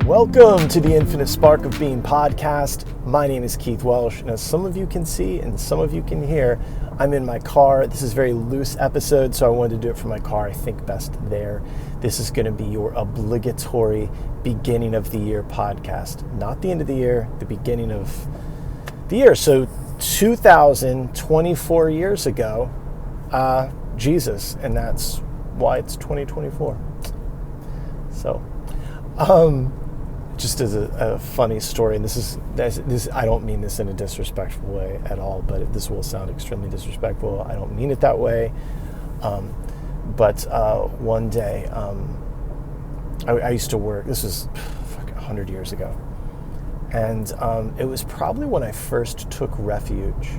Welcome to the Infinite Spark of Being podcast. My name is Keith Welsh, and as some of you can see and some of you can hear, I'm in my car. This is a very loose episode, so I wanted to do it from my car. I think best there. This is going to be your obligatory beginning of the year podcast. Not the end of the year, the beginning of the year. So 2024 years ago, Jesus, and that's why it's 2024. So, just as a funny story, and this I don't mean this in a disrespectful way at all, but this will sound extremely disrespectful. I don't mean it that way. But one day, I used to work, this was 100 years ago, and it was probably when I first took refuge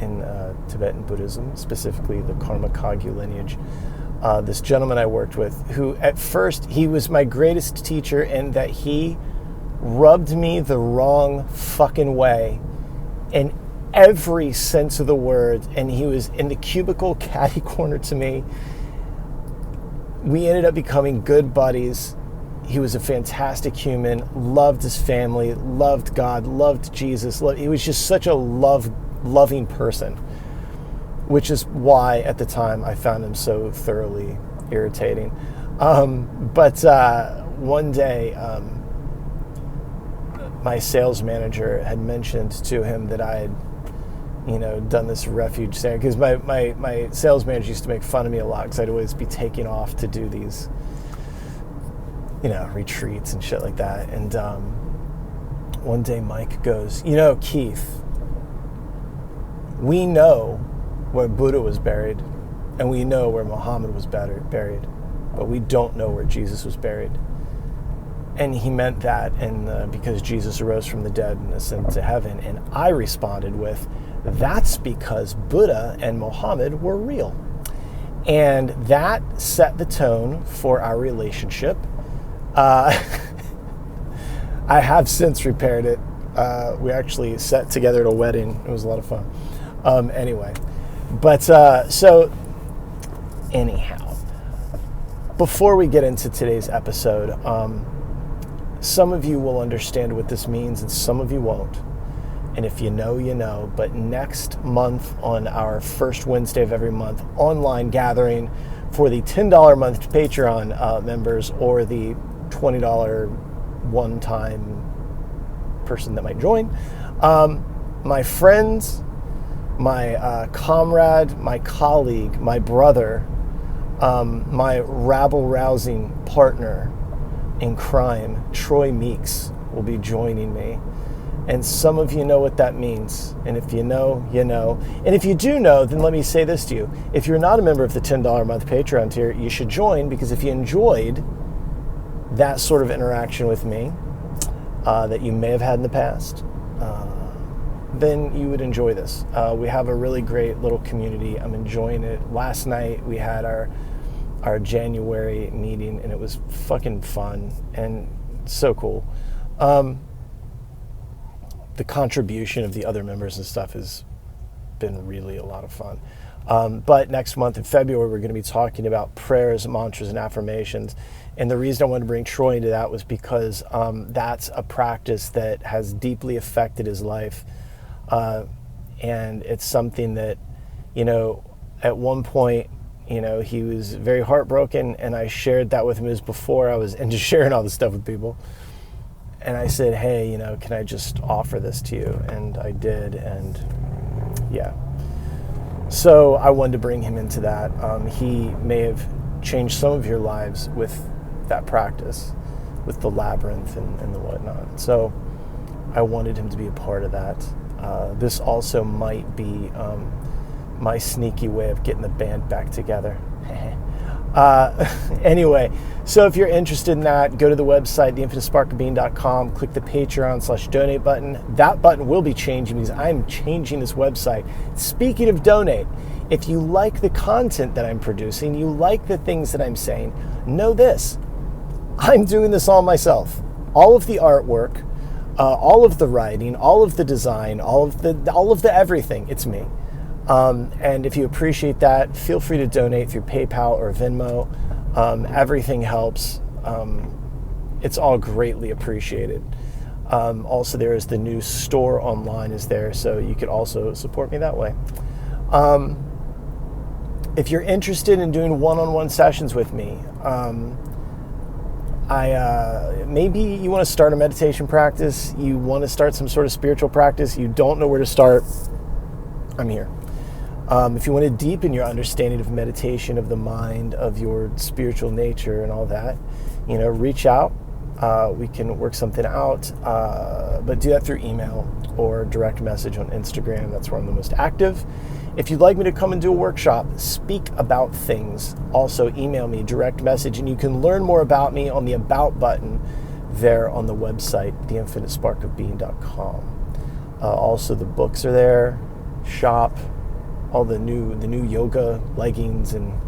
in Tibetan Buddhism, specifically the Karma Kagyu lineage. This gentleman I worked with, who at first, he was my greatest teacher in that he rubbed me the wrong fucking way in every sense of the word, and he was in the cubicle catty corner to me. We ended up becoming good buddies. He was a fantastic human, loved his family, loved God, loved Jesus. He was just such a loving person, which is why at the time I found him so thoroughly irritating. But one day, my sales manager had mentioned to him that I had, done this refuge thing, because my sales manager used to make fun of me a lot because I'd always be taking off to do these, retreats and shit like that. And one day Mike goes, Keith, we know where Buddha was buried, and we know where Muhammad was buried, but we don't know where Jesus was buried. And he meant that, and because Jesus arose from the dead and ascended to heaven. And I responded with, that's because Buddha and Muhammad were real. And that set the tone for our relationship. I have since repaired it. We actually sat together at a wedding. It was a lot of fun. Anyway. But, so, anyhow, before we get into today's episode, some of you will understand what this means and some of you won't. And if you know, you know. But next month, on our first Wednesday of every month, online gathering for the $10 a month Patreon members, or the $20 one-time person that might join, my friends, my comrade, my colleague, my brother, my rabble-rousing partner in crime, Troy Meeks, will be joining me. And some of you know what that means. And if you know, you know. And if you do know, then let me say this to you. If you're not a member of the $10 a month Patreon tier, you should join, because if you enjoyed that sort of interaction with me that you may have had in the past, then you would enjoy this. We have a really great little community. I'm enjoying it. Last night we had our January meeting, and it was fucking fun and so cool. The contribution of the other members and stuff has been really a lot of fun. But next month in February, we're going to be talking about prayers, mantras, and affirmations. And the reason I wanted to bring Troy into that was because that's a practice that has deeply affected his life. And it's something that, at one point, he was very heartbroken, and I shared that with him. It was before I was into sharing all this stuff with people. And I said, hey, can I just offer this to you? And I did, and yeah. So I wanted to bring him into that. He may have changed some of your lives with that practice, with the labyrinth and the whatnot. So I wanted him to be a part of that. This also might be my sneaky way of getting the band back together. Anyway, so if you're interested in that, go to the website, theinfinitesparkofbeing.com, click the Patreon/donate button. That button will be changing because I'm changing this website. Speaking of donate, if you like the content that I'm producing, you like the things that I'm saying, know this: I'm doing this all myself. All of the artwork, all of the writing, all of the design, all of the everything, it's me. And if you appreciate that, feel free to donate through PayPal or Venmo. Everything helps. it's all greatly appreciated. Also, there is the new store online is there, so you could also support me that way. If you're interested in doing one-on-one sessions with me, maybe you want to start a meditation practice, you want to start some sort of spiritual practice, you don't know where to start, I'm here. If you want to deepen your understanding of meditation, of the mind, of your spiritual nature and all that, reach out. We can work something out, but do that through email or direct message on Instagram. That's where I'm the most active. If you'd like me to come and do a workshop, speak about things, also email me, direct message, and you can learn more about me on the About button there on the website, theinfinitesparkofbeing.com. Also, the books are there, shop, all the new yoga leggings and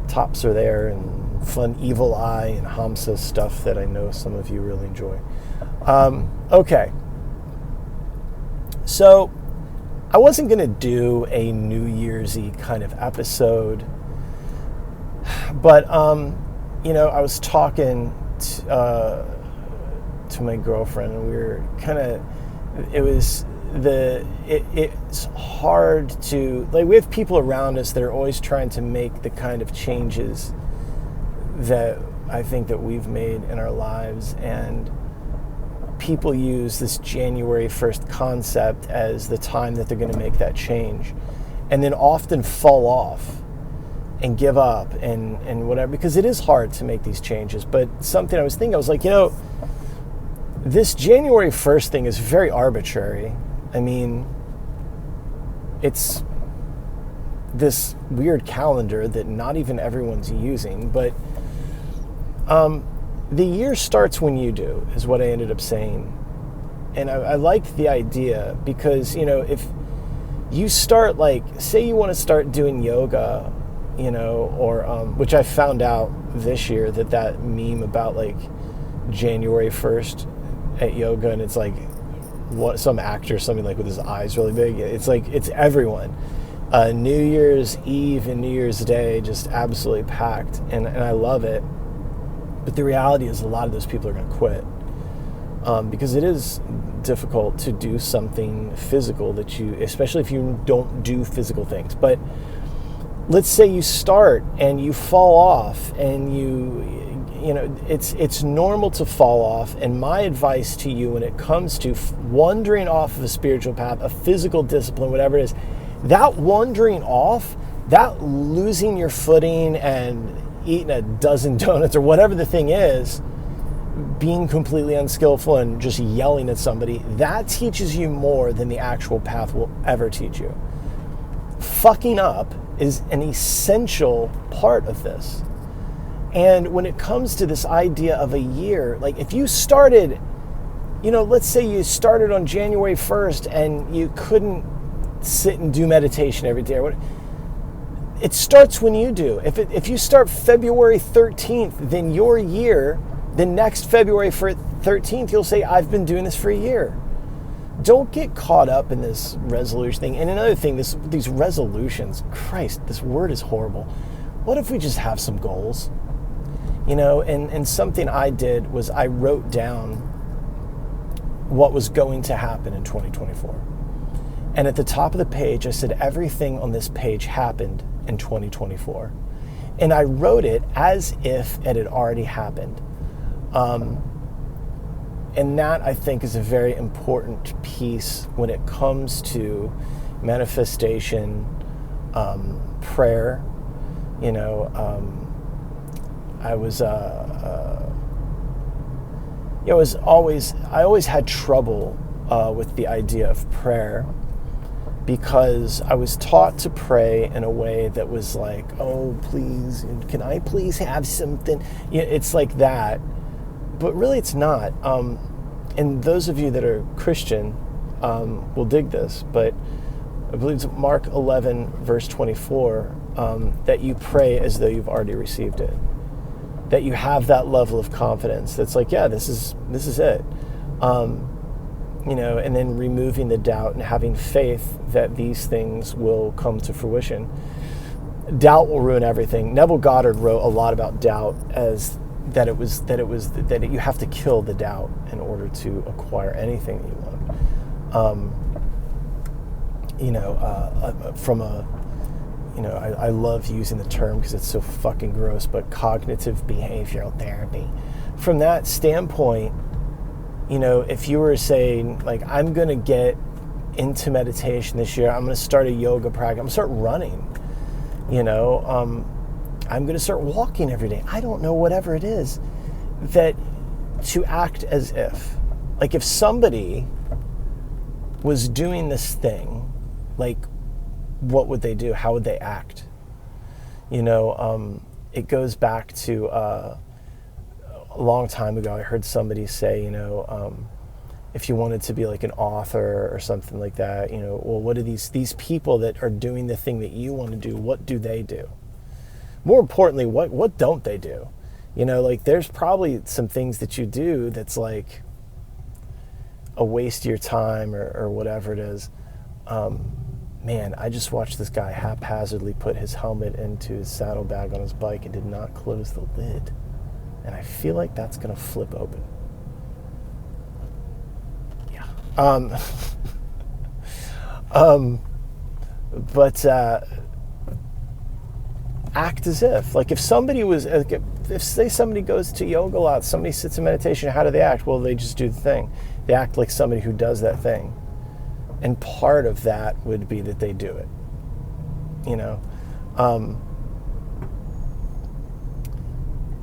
tops are there, and fun Evil Eye and Hamsa stuff that I know some of you really enjoy. Okay. So I wasn't going to do a New Year's-y kind of episode, but, I was talking to my girlfriend, and we were kind of, it's hard to, we have people around us that are always trying to make the kind of changes that I think that we've made in our lives, and people use this January 1st concept as the time that they're going to make that change, and then often fall off and give up and whatever, because it is hard to make these changes. But something I was thinking, I was like, this January 1st thing is very arbitrary. I mean, it's this weird calendar that not even everyone's using, but the year starts when you do, is what I ended up saying. And I liked the idea because, if you start, say you want to start doing yoga, or, which I found out this year that meme about, January 1st at yoga, and it's some actor, something with his eyes really big. It's it's everyone. New Year's Eve and New Year's Day, just absolutely packed. And I love it. But the reality is a lot of those people are going to quit because it is difficult to do something physical especially if you don't do physical things. But let's say you start and you fall off, and it's normal to fall off. And my advice to you when it comes to wandering off of a spiritual path, a physical discipline, whatever it is, that wandering off, that losing your footing and eating a dozen donuts or whatever the thing is, being completely unskillful and just yelling at somebody, that teaches you more than the actual path will ever teach you. Fucking up is an essential part of this. And when it comes to this idea of a year, if you started, let's say you started on January 1st and you couldn't sit and do meditation every day, it starts when you do. If you start February 13th, then your year, the next February 13th, you'll say, I've been doing this for a year. Don't get caught up in this resolution thing. And another thing, these resolutions, Christ, this word is horrible. What if we just have some goals? And something I did was I wrote down what was going to happen in 2024. And at the top of the page, I said, everything on this page happened in 2024. And I wrote it as if it had already happened. And that, I think, is a very important piece when it comes to manifestation, prayer. I always had trouble with the idea of prayer, because I was taught to pray in a way that was oh, please, can I please have something? It's like that. But really it's not. And those of you that are Christian will dig this, but I believe it's Mark 11, verse 24, that you pray as though you've already received it. That you have that level of confidence that's yeah, this is it. And then removing the doubt and having faith that these things will come to fruition. Doubt will ruin everything. Neville Goddard wrote a lot about doubt as that you have to kill the doubt in order to acquire anything that you want. I love using the term because it's so fucking gross, but cognitive behavioral therapy. From that standpoint, if you were saying, like, I'm going to get into meditation this year, I'm going to start a yoga practice, I'm going to start running, I'm going to start walking every day. I don't know, whatever it is, that to act as if. Like, if somebody was doing this thing, like, what would they do? How would they act? It goes back to a long time ago. I heard somebody say, if you wanted to be like an author or something like that, well, what do these people that are doing the thing that you want to do, what do they do? More importantly, what don't they do? Like, there's probably some things that you do that's like a waste of your time or whatever it is. Man, I just watched this guy haphazardly put his helmet into his saddlebag on his bike and did not close the lid. And I feel like that's going to flip open. Yeah. But act as if. Like, if somebody was, if say somebody goes to yoga a lot, somebody sits in meditation, how do they act? Well, they just do the thing. They act like somebody who does that thing. And part of that would be that they do it.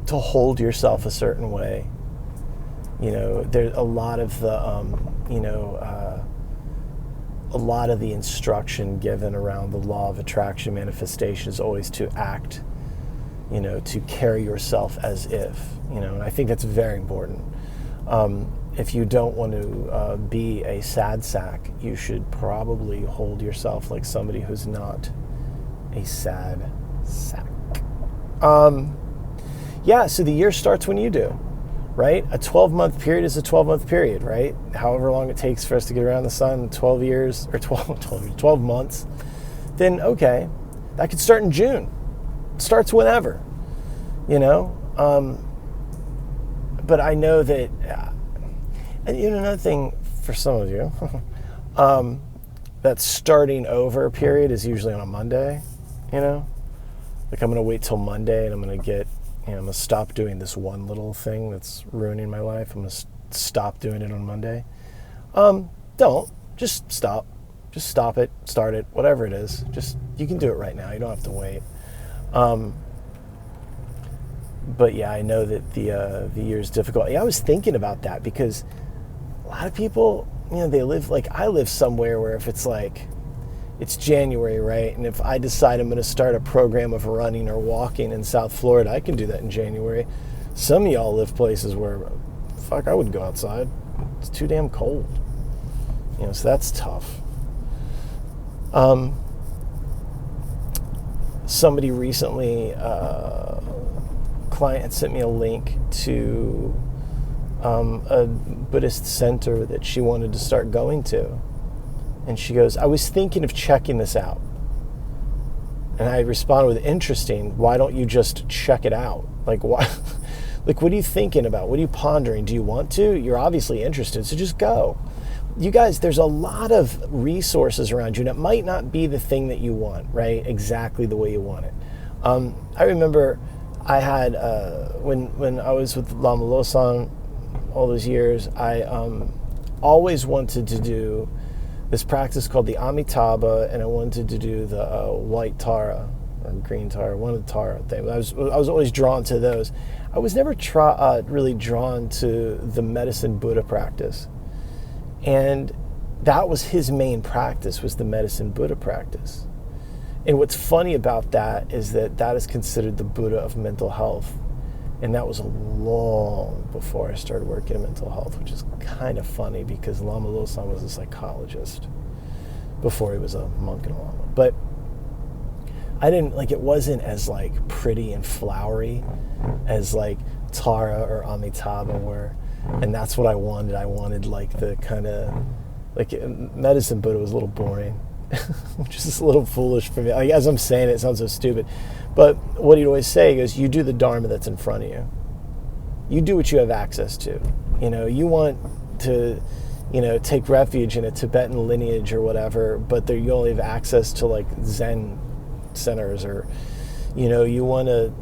To hold yourself a certain way. There's a lot of the, a lot of the instruction given around the law of attraction manifestation is always to act, to carry yourself as if, and I think that's very important. If you don't want to be a sad sack, you should probably hold yourself like somebody who's not a sad sack. So the year starts when you do, right? A 12-month period is a 12-month period, right? However long it takes for us to get around the sun, 12 years, or 12 months, then okay, that could start in June. It starts whenever, but I know that, and another thing for some of you, that starting over period is usually on a Monday, like, I'm going to wait till Monday and I'm going to get, I'm going to stop doing this one little thing that's ruining my life. I'm going to stop doing it on Monday. Don't. Just stop. Just stop it. Start it. Whatever it is. You can do it right now. You don't have to wait. But yeah, I know that the year is difficult. Yeah, I was thinking about that because a lot of people, they live, like, I live somewhere where if it's like, it's January, right? And if I decide I'm going to start a program of running or walking in South Florida, I can do that in January. Some of y'all live places where, I wouldn't go outside. It's too damn cold. So that's tough. Somebody recently, client had sent me a link to a Buddhist center that she wanted to start going to. And she goes, I was thinking of checking this out. And I responded with, interesting. Why don't you just check it out? Like, why? Like, what are you thinking about? What are you pondering? Do you want to? You're obviously interested, so just go. You guys, there's a lot of resources around you, and it might not be the thing that you want, right? Exactly the way you want it. I remember I had, when I was with Lama Losan all those years, I always wanted to do this practice called the Amitabha, and I wanted to do the white Tara or green Tara, one of the Tara things. I was always drawn to those. I was never really drawn to the medicine Buddha practice, and that was his main practice, was the medicine Buddha practice. And what's funny about that is that is considered the Buddha of mental health, and that was long before I started working in mental health, which is kind of funny because Lama Losan was a psychologist before he was a monk in Lama. But I didn't, like, it wasn't as, like, pretty and flowery as, like, Tara or Amitabha were, and that's what I wanted. I wanted, like, the kind of, like, medicine Buddha was a little boring, which is a little foolish for me. Like, as I'm saying it sounds so stupid. But what he'd always say is, you do the Dharma that's in front of you. you do what you have access to. You want to, take refuge in a Tibetan lineage or whatever, but you only have access to like Zen centers, or, you want to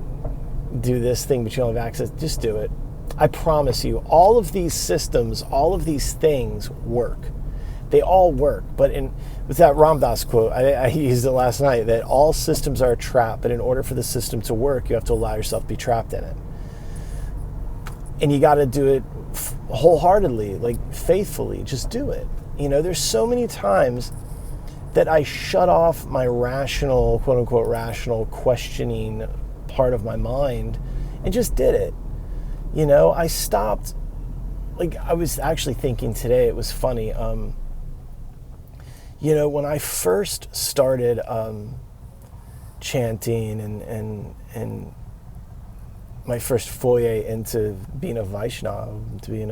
do this thing, but you don't have access. Just do it. I promise you, all of these systems, all of these things work. They all work. But with that Ram Dass quote, I used it last night, that all systems are a trap, but in order for the system to work, you have to allow yourself to be trapped in it. And you got to do it wholeheartedly, like faithfully. Just do it. There's so many times that I shut off my rational, quote unquote, rational questioning part of my mind and just did it. I stopped. Like, I was actually thinking today, it was funny. When I first started chanting and my first foray into being a Vaishnava, to being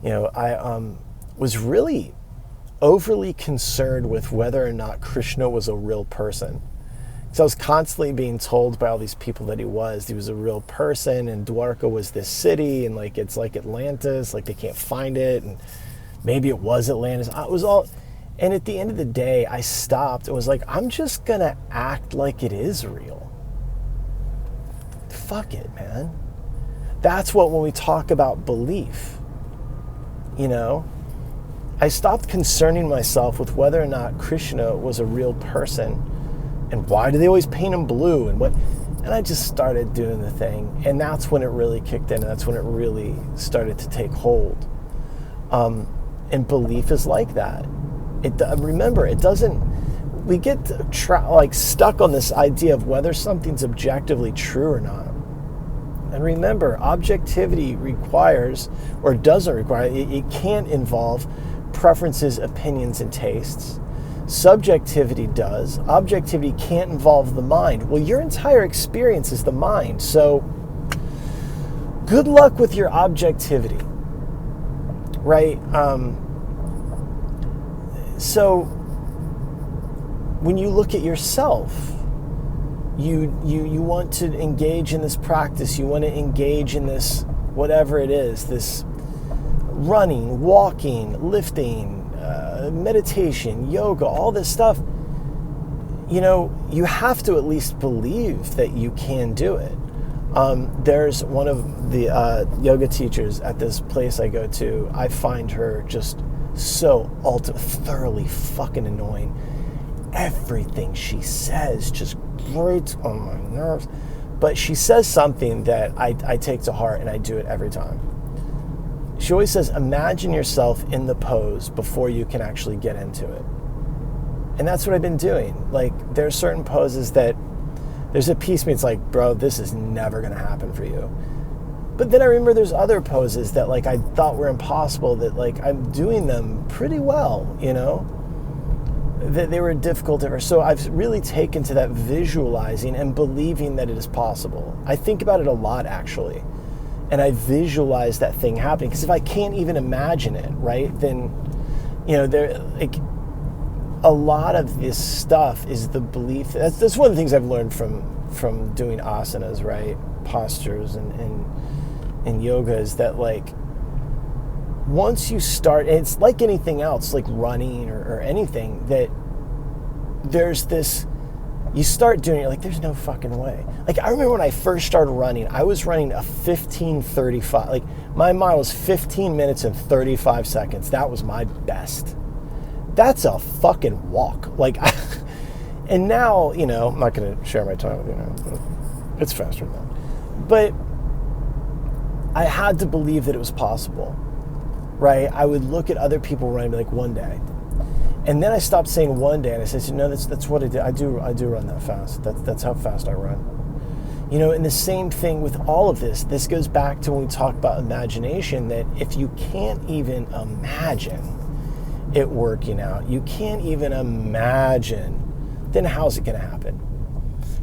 I was really overly concerned with whether or not Krishna was a real person. So I was constantly being told by all these people that he was a real person, and Dwarka was this city, and like it's like Atlantis, like they can't find it, and maybe it was Atlantis. And at the end of the day, I stopped and was like, I'm just gonna act like it is real. Fuck it, man. That's what, when we talk about belief, I stopped concerning myself with whether or not Krishna was a real person, and why do they always paint him blue, and I just started doing the thing, and that's when it really kicked in, and that's when it really started to take hold. And belief is like that. Remember, it doesn't. We get stuck on this idea of whether something's objectively true or not. And remember, objectivity requires, or doesn't require, it can't involve preferences, opinions, and tastes. Subjectivity does. Objectivity can't involve the mind. Well, your entire experience is the mind. So good luck with your objectivity, right? So when you look at yourself, you want to engage in this practice. You want to engage in this, whatever it is, this running, walking, lifting, meditation, yoga, all this stuff. You have to at least believe that you can do it. There's one of the yoga teachers at this place I go to. I find her just so thoroughly fucking annoying. Everything she says just grates on my nerves. But she says something that I take to heart, and I do it every time. She always says, imagine yourself in the pose before you can actually get into it. And that's what I've been doing. Like, there are certain poses that there's a piece of me, it's like, bro, this is never going to happen for you. But then I remember there's other poses that like I thought were impossible, that like I'm doing them pretty well, that they were difficult ever. So I've really taken to that visualizing and believing that it is possible. I think about it a lot, actually. And I visualize that thing happening, because if I can't even imagine it, right, then, there, like, a lot of this stuff is the belief. That's one of the things I've learned from doing asanas, right, postures and yoga, is that, like, once you start, and it's like anything else, like running or anything, that there's this, you start doing it, like, there's no fucking way. Like, I remember when I first started running, I was running a 15:35. Like, my mile was 15 minutes and 35 seconds. That was my best. That's a fucking walk. Like, and now, I'm not going to share my time with you now, but it's faster than that. But I had to believe that it was possible, right? I would look at other people running, like, one day. And then I stopped saying one day, and I said, no, that's what I do. I do run that fast. That's how fast I run. And the same thing with all of this. This goes back to when we talk about imagination, that if you can't even imagine it working out, you can't even imagine, then how's it going to happen?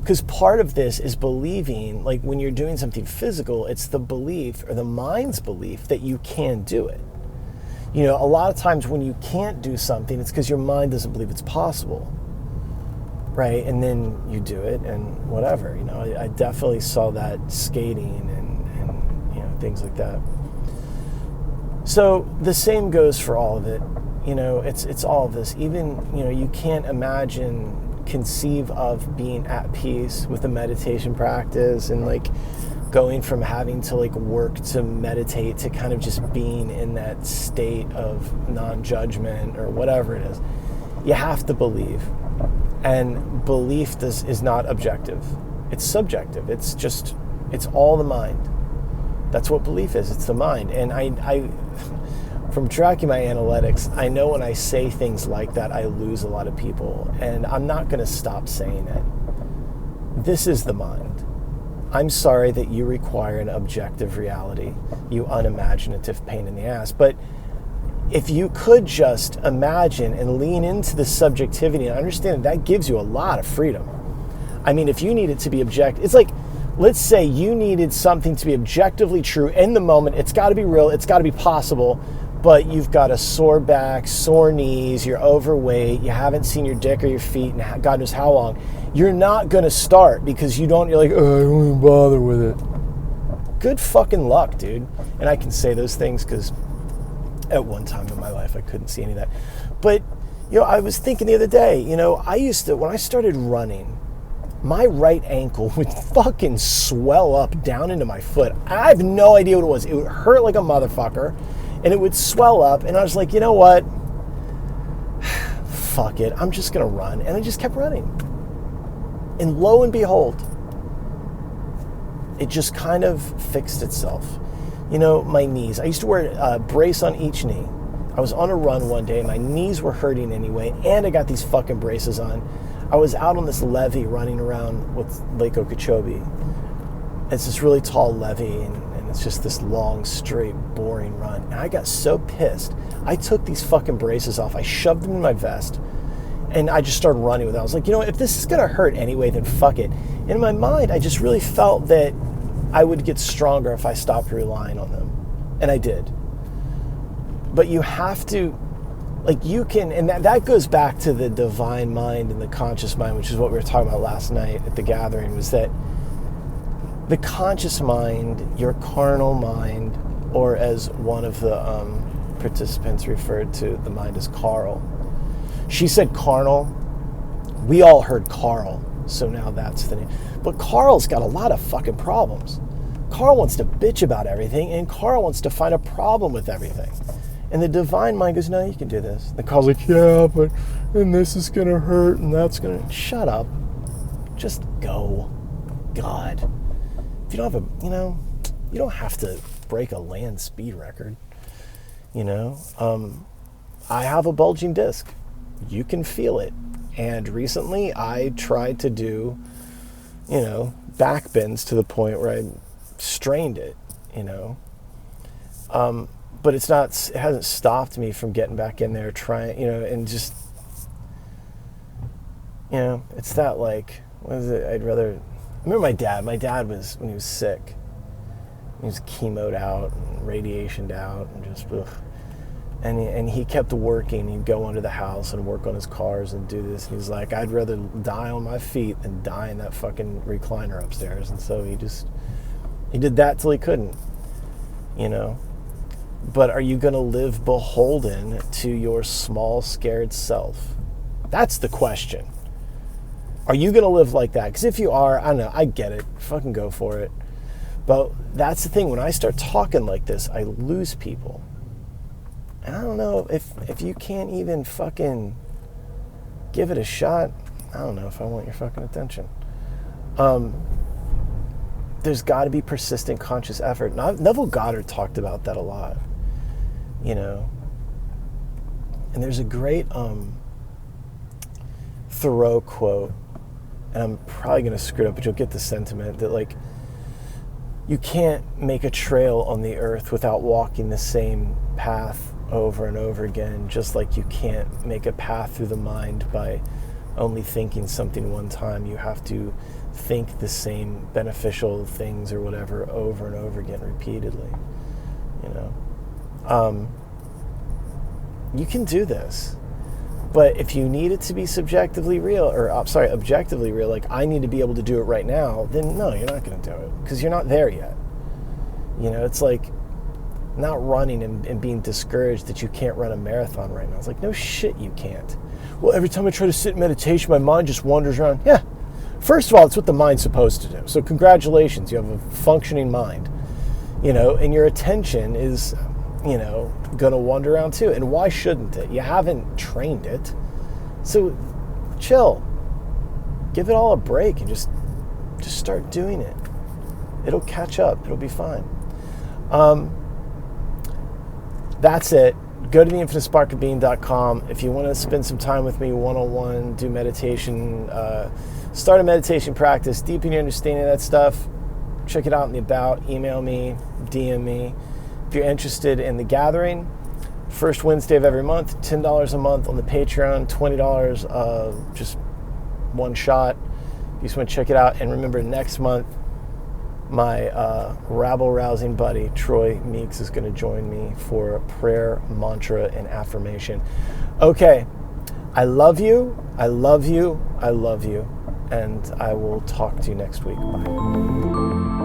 Because part of this is believing, like when you're doing something physical, it's the belief, or the mind's belief, that you can do it. A lot of times when you can't do something, it's because your mind doesn't believe it's possible, right? And then you do it, and whatever. I definitely saw that skating and things like that. So the same goes for all of it. It's all of this. Even, you can't conceive of being at peace with a meditation practice and like going from having to like work to meditate to kind of just being in that state of non-judgment or whatever it is. You have to believe. And belief is not objective. It's subjective. It's all the mind. That's what belief is. It's the mind. And I from tracking my analytics, I know when I say things like that, I lose a lot of people. And I'm not going to stop saying it. This is the mind. I'm sorry that you require an objective reality, you unimaginative pain in the ass. But if you could just imagine and lean into the subjectivity and understand that gives you a lot of freedom. I mean, if you need it to be objective, it's like, let's say you needed something to be objectively true in the moment. It's got to be real. It's got to be possible. But you've got a sore back, sore knees, you're overweight, you haven't seen your dick or your feet in God knows how long. You're not going to start because you're like, oh, I don't even bother with it. Good fucking luck, dude. And I can say those things because at one time in my life I couldn't see any of that. But, I was thinking the other day, when I started running, my right ankle would fucking swell up down into my foot. I have no idea what it was. It would hurt like a motherfucker. And it would swell up, and I was like, you know what? Fuck it, I'm just gonna run. And I just kept running. And lo and behold, it just kind of fixed itself. My knees. I used to wear a brace on each knee. I was on a run one day, my knees were hurting anyway, and I got these fucking braces on. I was out on this levee running around with Lake Okeechobee. It's this really tall levee, and it's just this long, straight, boring run. And I got so pissed. I took these fucking braces off. I shoved them in my vest. And I just started running with it. I was like, if this is going to hurt anyway, then fuck it. And in my mind, I just really felt that I would get stronger if I stopped relying on them. And I did. But you have to, and that goes back to the divine mind and the conscious mind, which is what we were talking about last night at the gathering, was that the conscious mind, your carnal mind, or as one of the participants referred to the mind as Carl. She said carnal. We all heard Carl, so now that's the name. But Carl's got a lot of fucking problems. Carl wants to bitch about everything, and Carl wants to find a problem with everything. And the divine mind goes, no, you can do this. And Carl's like, yeah, but and this is going to hurt, and that's going to... Shut up. Just go. God. You don't have you don't have to break a land speed record. I have a bulging disc. You can feel it. And recently I tried to do, back bends to the point where I strained it, but it hasn't stopped me from getting back in there trying, and just, it's that like, what is it? I remember my dad was, when he was sick, he was chemoed out and radiationed out and just, ugh. And he kept working. He'd go under the house and work on his cars and do this. And he's like, I'd rather die on my feet than die in that fucking recliner upstairs. And so he did that till he couldn't, But are you going to live beholden to your small, scared self? That's the question. Are you going to live like that? Because if you are, I don't know, I get it. Fucking go for it. But that's the thing. When I start talking like this, I lose people. And I don't know if you can't even fucking give it a shot. I don't know if I want your fucking attention. There's got to be persistent conscious effort. Neville Goddard talked about that a lot. And there's a great Thoreau quote, and I'm probably going to screw it up, but you'll get the sentiment that, like, you can't make a trail on the earth without walking the same path over and over again, just like you can't make a path through the mind by only thinking something one time. You have to think the same beneficial things or whatever over and over again repeatedly. You can do this. But if you need it to be objectively real, like I need to be able to do it right now, then no, you're not going to do it because you're not there yet. It's like not running and being discouraged that you can't run a marathon right now. It's like, no shit, you can't. Well, every time I try to sit in meditation, my mind just wanders around. Yeah. First of all, it's what the mind's supposed to do. So congratulations, you have a functioning mind, and your attention is, going to wander around too. And why shouldn't it? You haven't trained it. So chill. Give it all a break and just start doing it. It'll catch up. It'll be fine. That's it. Go to theinfinitesparkofbeing.com. If you want to spend some time with me one-on-one, do meditation, start a meditation practice, deepen your understanding of that stuff, check it out in the about, email me, DM me. If you're interested in the gathering, first Wednesday of every month, $10 a month on the Patreon, $20 just one shot. If you just want to check it out. And remember, next month, my rabble-rousing buddy, Troy Meeks, is going to join me for prayer, mantra, and affirmation. Okay, I love you, I love you, I love you, and I will talk to you next week. Bye.